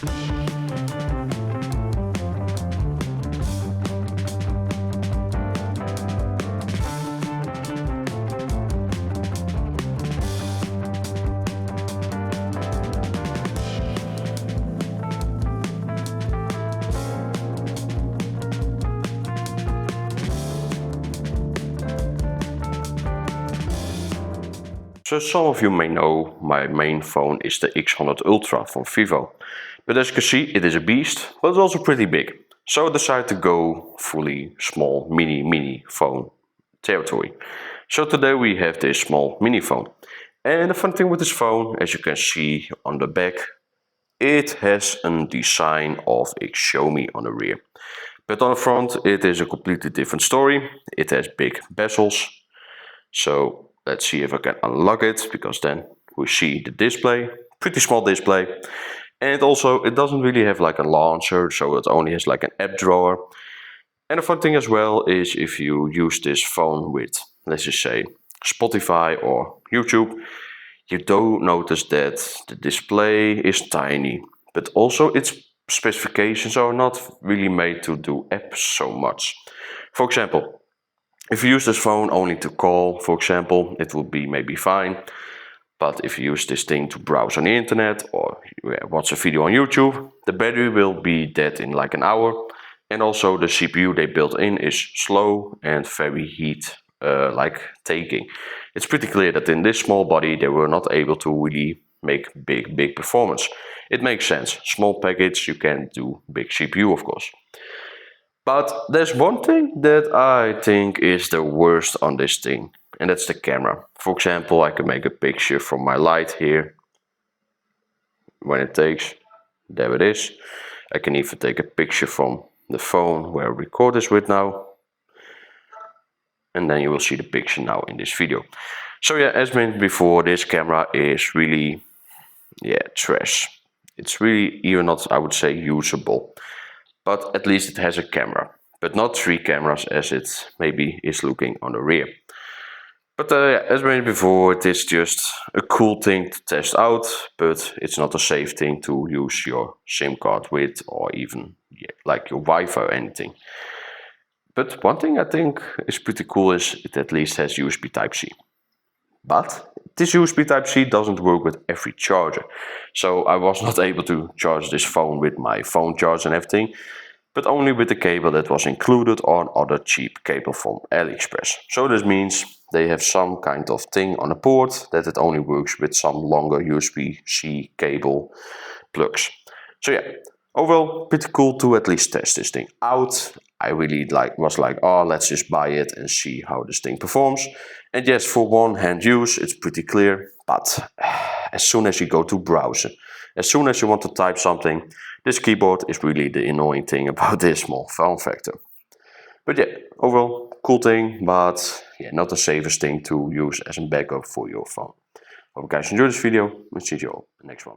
So some of you may know my main phone is the X100 Ultra from Vivo. But as you can see, it is a beast, but it's also pretty big. So I decided to go fully small mini phone territory. So today we have this small mini phone. And the fun thing with this phone, as you can see on the back, it has a design of a Xiaomi on the rear. But on the front it is a completely different story. It has big bezels. So let's see if I can unlock it, because then we see the display, pretty small display. And also it doesn't really have like a launcher, so it only has like an app drawer. And the fun thing as well is if you use this phone with, let's just say, Spotify or YouTube, you do notice that the display is tiny, but also its specifications are not really made to do apps so much. For example, if you use this phone only to call, for example, it will be maybe fine. But if you use this thing to browse on the internet or watch a video on YouTube, the battery will be dead in like an hour. And also the CPU they built in is slow and very heat taking. It's pretty clear that in this small body they were not able to really make big performance. It makes sense. Small package, you can do big CPU, of course. But there's one thing that I think is the worst on this thing, and that's the camera. For example, I can make a picture from my light here. When it takes, there it is. I can even take a picture from the phone where I record this with now. And then you will see the picture now in this video. So yeah, as mentioned before, this camera is really, trash. It's really even not, I would say, usable. But at least it has a camera, but not 3 cameras as it maybe is looking on the rear. But as mentioned before, it is just a cool thing to test out, but it's not a safe thing to use your SIM card with, or even like your Wi-Fi or anything. But one thing I think is pretty cool is it at least has USB Type-C. But this USB Type-C doesn't work with every charger. So I was not able to charge this phone with my phone charger and everything, but only with the cable that was included on other cheap cable from ALIEXPRESS. So this means they have some kind of thing on the port that it only works with some longer USB-C cable plugs. So yeah, overall pretty cool to at least test this thing out. I really was like, oh, let's just buy it and see how this thing performs. And yes, for one-hand use, it's pretty clear. But as soon as you go to browser, as soon as you want to type something, this keyboard is really the annoying thing about this small form factor. But yeah, overall, cool thing, but yeah, not the safest thing to use as a backup for your phone. Hope you guys enjoyed this video, and see you all in the next one.